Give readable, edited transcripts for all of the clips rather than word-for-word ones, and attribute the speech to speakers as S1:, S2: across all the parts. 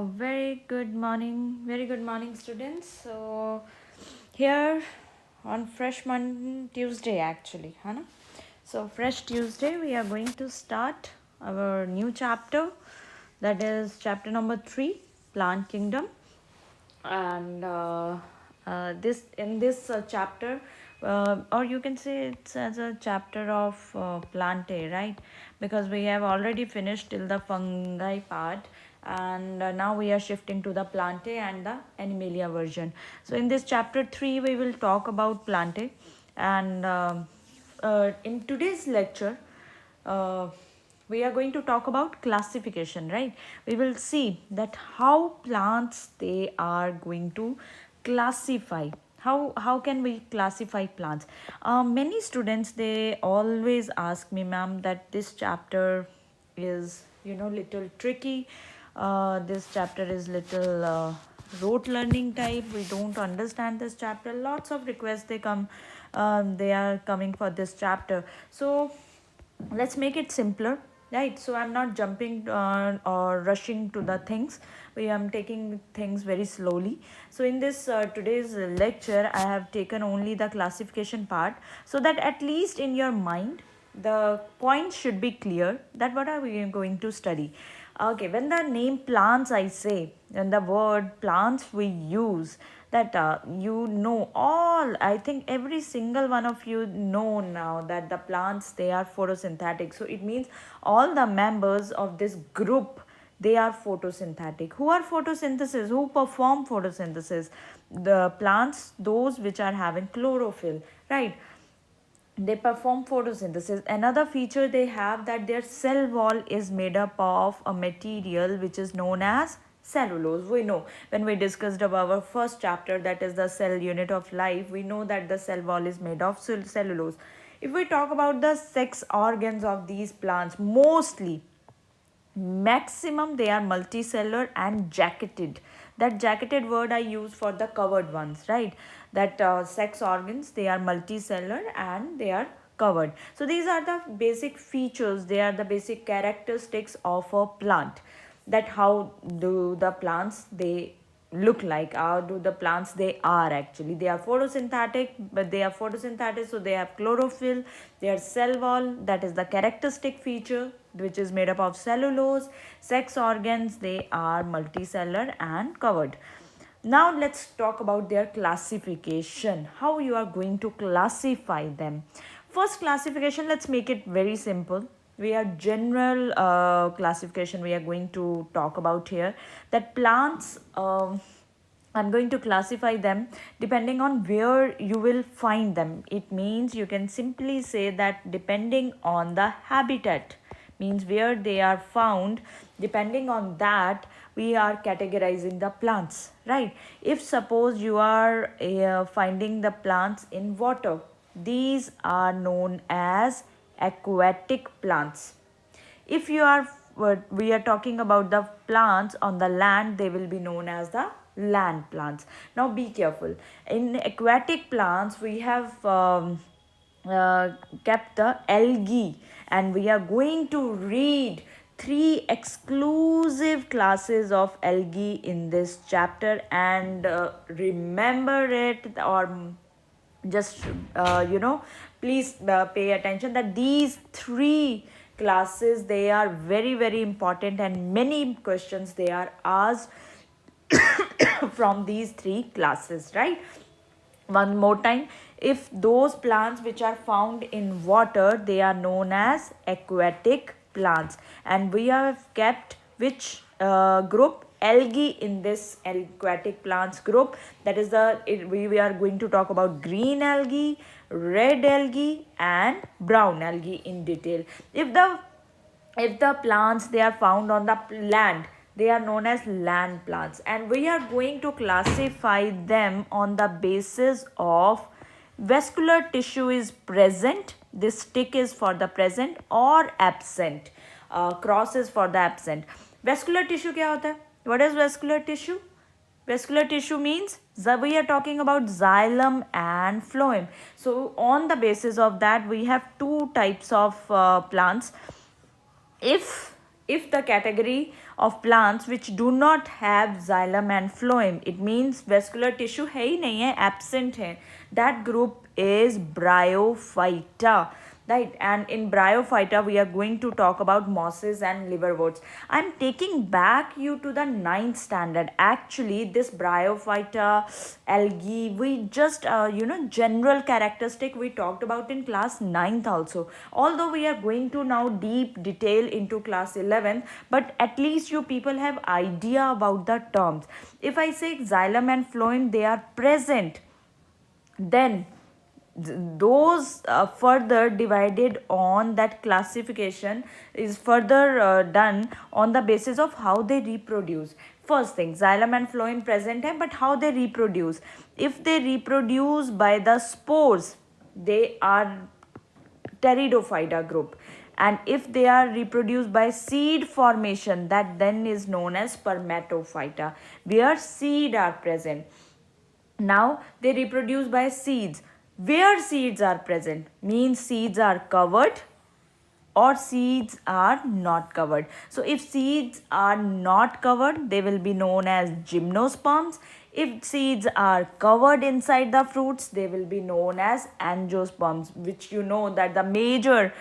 S1: Very good morning, students. So, here on Tuesday, actually, Hannah. So, Fresh Tuesday, we are going to start our new chapter, that is chapter number 3, Plant Kingdom. And this in this chapter, or you can say it's as a chapter of Plantae, right? Because we have already finished till the fungi part, and now we are shifting to the Plantae and the Animalia version. So in this chapter 3 we will talk about Plantae, and in today's lecture uh, we are going to talk about classification, right? We will see that how plants they are going to classify. How can we classify plants? Many students they always ask me, ma'am, that this chapter is little tricky. This chapter is little rote learning type. We don't understand this chapter. Lots of requests they come, they are coming for this chapter. So let's make it simpler, right? So I'm not jumping or rushing to the things. We am taking things very slowly. So in this today's lecture I have taken only the classification part, so that at least in your mind the points should be clear that what are we going to study. Okay, when the name plants I say, when the word plants we use, that all, I think every single one of you know now that the plants they are photosynthetic. So it means all the members of this group they are photosynthetic. Who are photosynthesis? Who perform photosynthesis? The plants, those which are having chlorophyll, right? They perform photosynthesis. Another feature they have that their cell wall is made up of a material which is known as cellulose. We know when we discussed about our first chapter, that is the cell unit of life, we know that the cell wall is made of cellulose. If we talk about the sex organs of these plants, mostly maximum they are multicellular and jacketed. That jacketed word I use for the covered ones, right? That sex organs they are multicellular and they are covered. So these are the basic features, they are the basic characteristics of a plant, that how do the plants they look like, how do the plants they are. Actually they are photosynthetic, but they are photosynthetic, so they have chlorophyll, their cell wall, that is the characteristic feature which is made up of cellulose. Sex organs they are multicellular and covered. Now let's talk about their classification, how you are going to classify them. First classification, let's make it very simple. We are general classification we are going to talk about here, that plants, I'm going to classify them depending on where you will find them. It means you can simply say that depending on the habitat, means where they are found, depending on that we are categorizing the plants, right? If suppose you are finding the plants in water, these are known as aquatic plants. If you are we are talking about the plants on the land, they will be known as the land plants. Now be careful, in aquatic plants we have kept the algae, and we are going to read three exclusive classes of algae in this chapter. And remember it, or just please pay attention that these three classes they are very very important, and many questions they are asked from these three classes, right? One more time, if those plants which are found in water, they are known as aquatic plants, and we have kept which group, algae, in this aquatic plants group. That is we are going to talk about green algae, red algae and brown algae in detail. If the plants they are found on the land, they are known as land plants, and we are going to classify them on the basis of vascular tissue is present, this tick is for the present, or absent, cross is for the absent. Vascular tissue क्या होता है? What is vascular tissue? Vascular tissue means we are talking about xylem and phloem. So on the basis of that we have two types of plants. If the category of plants which do not have xylem and phloem. It means vascular tissue है ही नहीं है, absent है. That group is Bryophyta. Right, and in Bryophyta we are going to talk about mosses and liverworts. I'm taking back you to the 9th standard. Actually, this Bryophyta, algae, we just general characteristic we talked about in class 9th also. Although we are going to now deep detail into class 11th, but at least you people have idea about the terms. If I say xylem and phloem, they are present, then those further divided on that classification is further done on the basis of how they reproduce. First thing, xylem and phloem present hai, but how they reproduce. If they reproduce by the spores, they are Pteridophyta group, and if they are reproduced by seed formation, that then is known as Spermatophyta, where seed are present. Now they reproduce by seeds. Where seeds are present means seeds are covered or seeds are not covered. So if seeds are not covered, they will be known as gymnosperms. If seeds are covered inside the fruits, they will be known as angiosperms, which you know that the major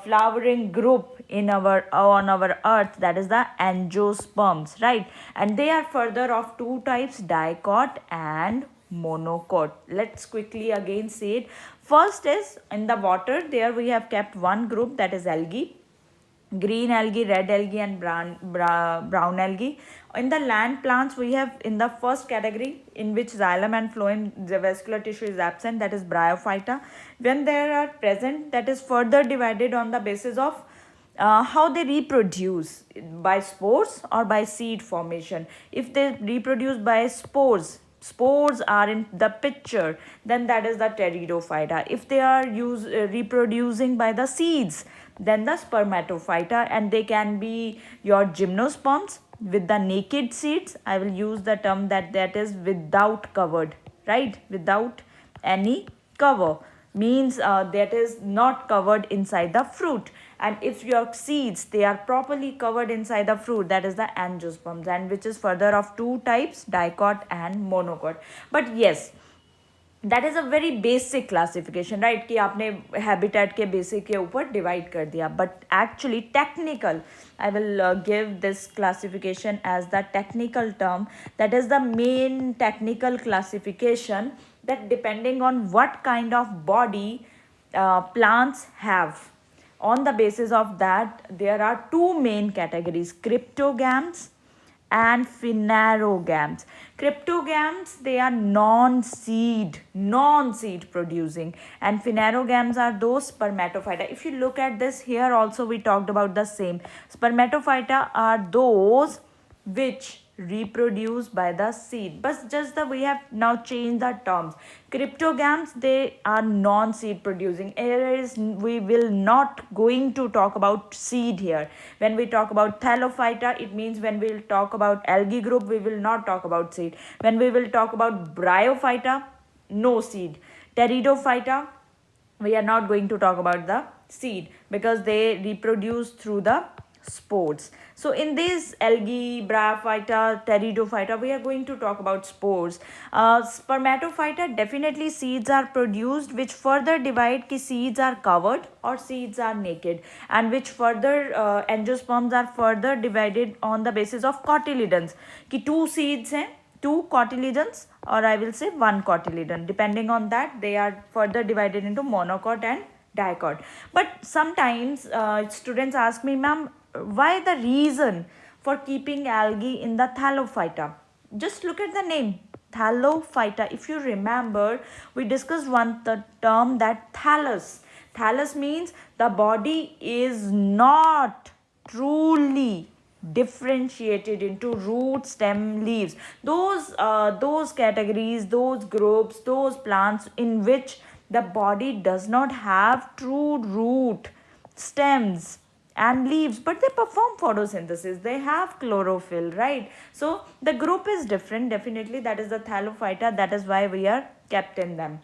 S1: flowering group in on our earth, that is the angiosperms, right? And they are further of two types, dicot and monocot. Let's quickly again say it. First is in the water, there we have kept one group, that is algae, green algae, red algae and brown algae. In the land plants, we have in the first category, in which xylem and phloem, the vascular tissue is absent, that is Bryophyta. When they are present, that is further divided on the basis of how they reproduce, by spores or by seed formation. If they reproduce by spores are in the picture, then that is the Pteridophyta. If they are reproducing by the seeds, then the Spermatophyta, and they can be your gymnosperms with the naked seeds. I will use the term that is without covered, right? Without any cover means that is not covered inside the fruit. And if your seeds, they are properly covered inside the fruit, that is the angiosperms, and which is further of two types, dicot and monocot. But yes, that is a very basic classification, right? कि आपने habitat के basic के ऊपर divide कर दिया. But actually technical, I will give this classification as the technical term. That is the main technical classification, that depending on what kind of body plants have. On the basis of that, there are two main categories, cryptogams and phanerogams. Cryptogams, they are non-seed producing, and phanerogams are those Spermatophyta. If you look at this here also, we talked about the same. Spermatophyta are those which reproduce by the seed, but just that we have now changed the terms. Cryptogams, they are non-seed producing. We will not going to talk about seed here. When we talk about Thallophyta, it means when we will talk about algae group, we will not talk about seed. When we will talk about Bryophyta, no seed. Pteridophyta, we are not going to talk about the seed because they reproduce through the spores. So in this algae, Bryophyta, Pteridophyta, we are going to talk about spores. Spermatophyta, definitely seeds are produced, which further divide ki seeds are covered or seeds are naked, and which further angiosperms are further divided on the basis of cotyledons, ki two seeds hain, two cotyledons, or I will say one cotyledon. Depending on that, they are further divided into monocot and dicot. But sometimes students ask me, ma'am, why the reason for keeping algae in the Thallophyta? Just look at the name, Thallophyta. If you remember, we discussed one term, that thallus. Thallus means the body is not truly differentiated into root, stem, leaves. Those categories, those groups, those plants in which the body does not have true root, stems and leaves, but they perform photosynthesis, they have chlorophyll, right? So the group is different, definitely. That is the Thallophyta. That is why we are kept in them.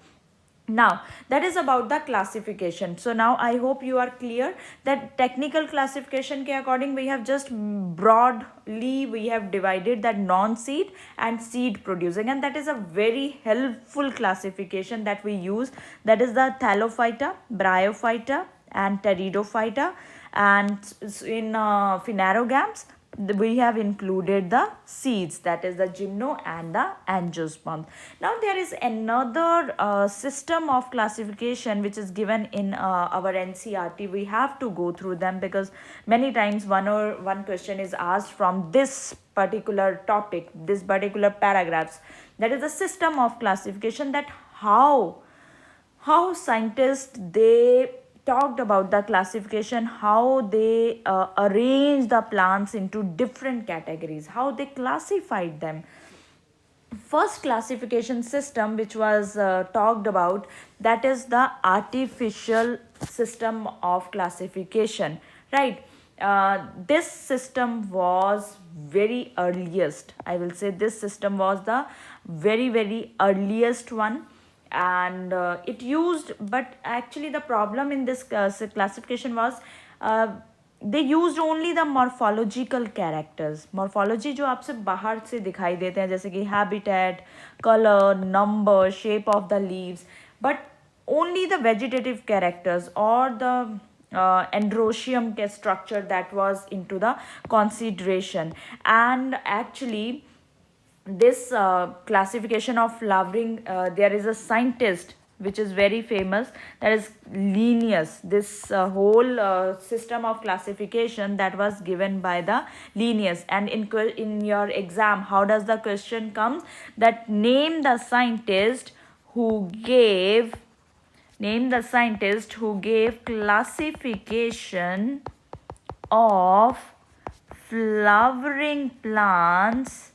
S1: Now that is about the classification. So now I hope you are clear that technical classification ke according we have just broadly we have divided that non-seed and seed producing, and that is a very helpful classification that we use. That is the Thallophyta, Bryophyta and Pteridophyta, and in Phanerogams we have included the seeds, that is the gymno and the angiosperm. Now there is another system of classification which is given in our NCERT. We have to go through them because many times one question is asked from this particular topic, this particular paragraphs. That is the system of classification, that how scientists they talked about the classification, how they arrange the plants into different categories, how they classified them. First classification system which was talked about, that is the artificial system of classification, right? This system was very earliest, I will say this system was the very earliest one, and it used, but actually the problem in this classification was uh, they used only the morphological characters. Morphology जो आपसे बाहर से दिखाई देते हैं जैसे कि habitat, color, number, shape of the leaves, but only the vegetative characters or the androecium structure that was into the consideration. And actually this classification of flowering, there is a scientist which is very famous, that is Linnaeus. This whole system of classification that was given by the Linnaeus. And in your exam, how does the question come? That name the scientist who gave classification of flowering plants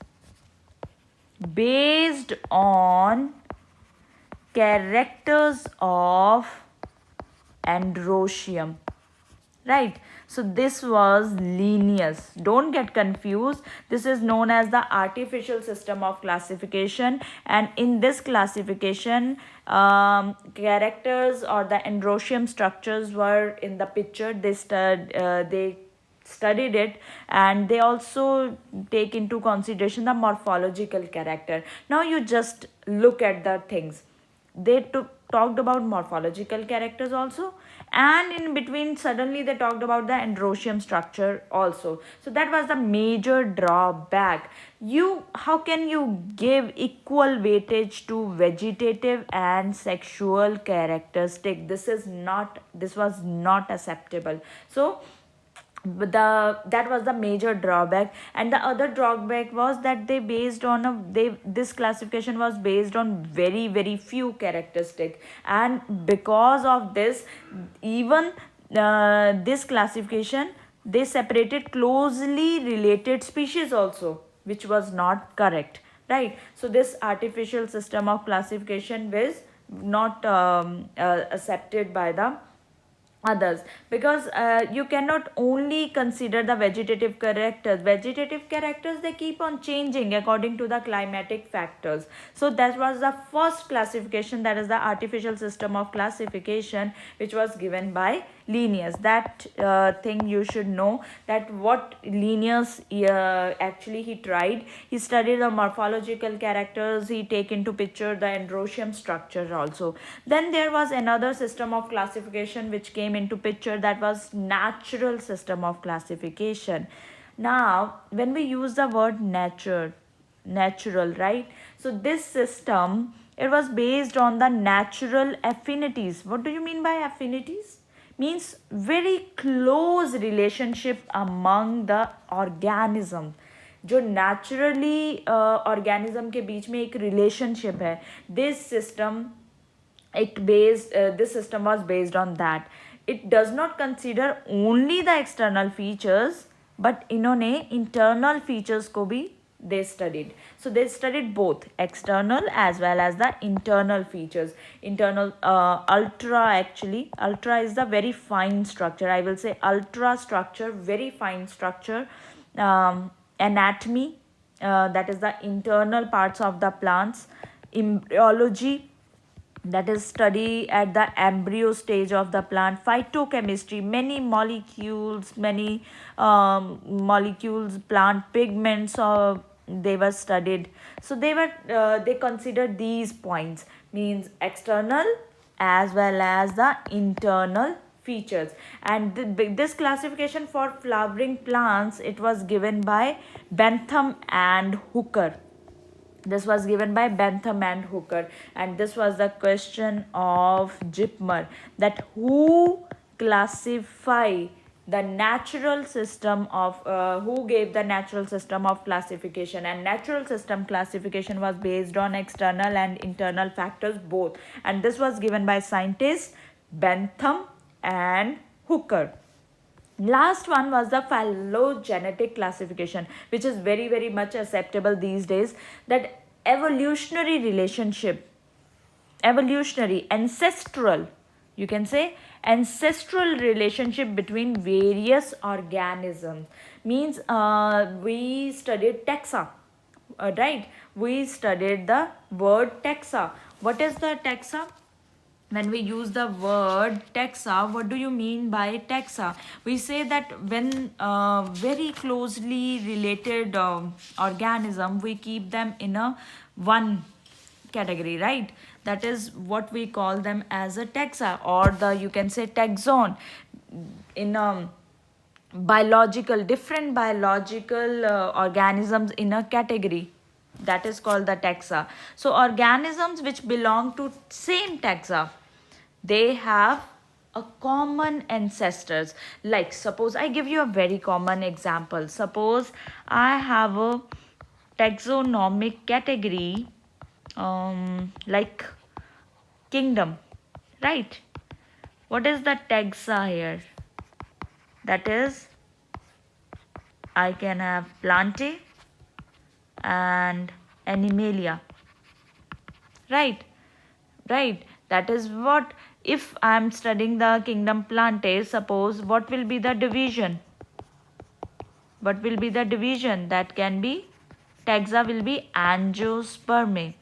S1: based on characters of androecium, right? So this was Linnaeus. Don't get confused, this is known as the artificial system of classification, and in this classification characters or the androecium structures were in the picture. They studied it, and they also take into consideration the morphological character. Now you just look at the things. They talked about morphological characters also, and in between suddenly they talked about the androecium structure also. So that was the major drawback. How can you give equal weightage to vegetative and sexual characteristic? This was not acceptable. So that was the major drawback. And the other drawback was that this classification was based on very few characteristic, and because of this, even this classification, they separated closely related species also, which was not correct, right? So this artificial system of classification was not accepted by the others, because you cannot only consider the vegetative characters, they keep on changing according to the climatic factors. So that was the first classification, that is the artificial system of classification, which was given by Linnaeus. That thing you should know, that what Linnaeus actually he tried, he studied the morphological characters, he take into picture the androecium structure also. Then there was another system of classification which came into picture, that was natural system of classification. Now when we use the word natural, right? So this system, it was based on the natural affinities. What do you mean by affinities? Means very close relationship among the organism. जो naturally organism के बीच में एक relationship है, this system this system was based on that. It does not consider only the external features, but इन्होंने internal features को भी they studied. So they studied both external as well as the internal features. Internal ultra is the very fine structure, I will say ultra structure, very fine structure. Anatomy, that is the internal parts of the plants. Embryology, that is study at the embryo stage of the plant. Phytochemistry, many molecules, plant pigments, they were studied. So they considered these points, means external as well as the internal features. And this classification for flowering plants, it was given by Bentham and Hooker. This was given by Bentham and Hooker, and this was the question of Jipmer, that who classify the natural system of who gave the natural system of classification. And natural system classification was based on external and internal factors both, and this was given by scientists Bentham and Hooker. Last one was the phylogenetic classification, which is very much acceptable these days, that evolutionary relationship, evolutionary, ancestral, you can say ancestral relationship between various organisms, means we studied taxa, right? We studied the word taxa. What is the taxa? When we use the word taxa, what do you mean by taxa? We say that when very closely related organism, we keep them in a one category, right? That is what we call them as a taxa, or the, you can say, taxon. In biological, different biological organisms in a category, that is called the taxa. So organisms which belong to same taxa, they have a common ancestors. Like suppose I give you a very common example. Suppose I have a taxonomic category, like kingdom, right? What is the taxa here? That is, I can have Plantae and Animalia, right? Right, that is what, if I am studying the kingdom Plantae, suppose what will be the division? What will be the division? That can be, taxa will be angiospermae.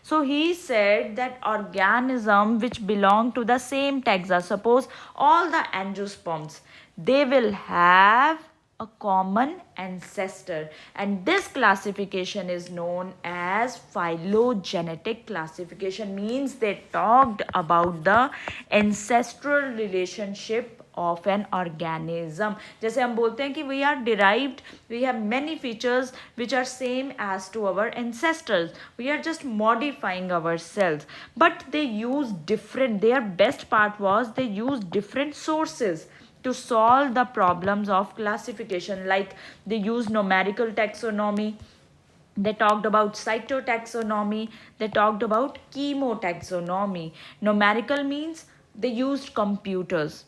S1: So he said that organism which belong to the same taxa, suppose all the angiosperms, they will have a common ancestor, and this classification is known as phylogenetic classification, means they talked about the ancestral relationship of an organism. जैसे हम बोलते हैं कि we are derived, we have many features which are same as to our ancestors, we are just modifying ourselves, but they use different, their best part was they use different sources to solve the problems of classification. Like they use numerical taxonomy, they talked about cytotaxonomy, they talked about chemotaxonomy. Numerical means they used computers,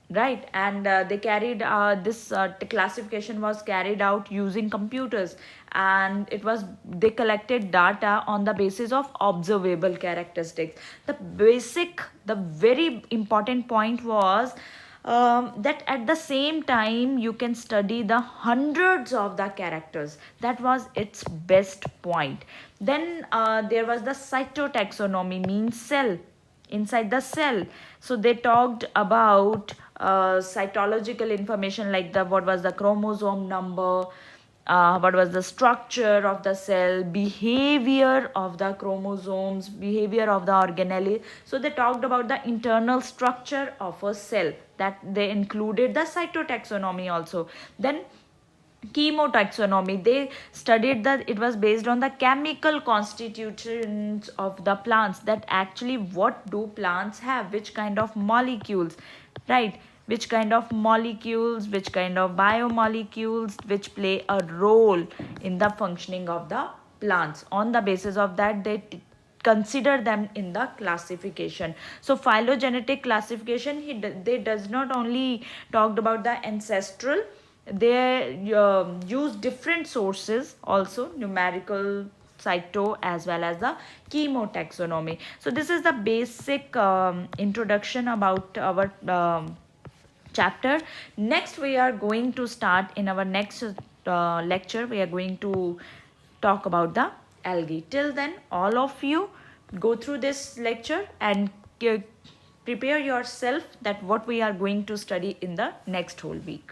S1: right? And they carried this classification was carried out using computers, and it was, they collected data on the basis of observable characteristics. The very important point was that at the same time you can study the hundreds of the characters. That was its best point. Then there was the cytotaxonomy, means cell, inside the cell. So they talked about cytological information, like the, what was the chromosome number, what was the structure of the cell, behavior of the chromosomes, behavior of the organelle. So they talked about the internal structure of a cell, that they included the cytotaxonomy also. Then chemotaxonomy, they studied that it was based on the chemical constitutions of the plants, that actually what do plants have, which kind of molecules, right? Which kind of molecules, which kind of biomolecules, which play a role in the functioning of the plants. On the basis of that, they consider them in the classification. So phylogenetic classification, they does not only talked about the ancestral, they use different sources also, numerical, cyto, as well as the chemotaxonomy. So this is the basic introduction about our chapter. Next we are going to start in our next lecture, we are going to talk about the algae. Till then, all of you go through this lecture and prepare yourself that what we are going to study in the next whole week.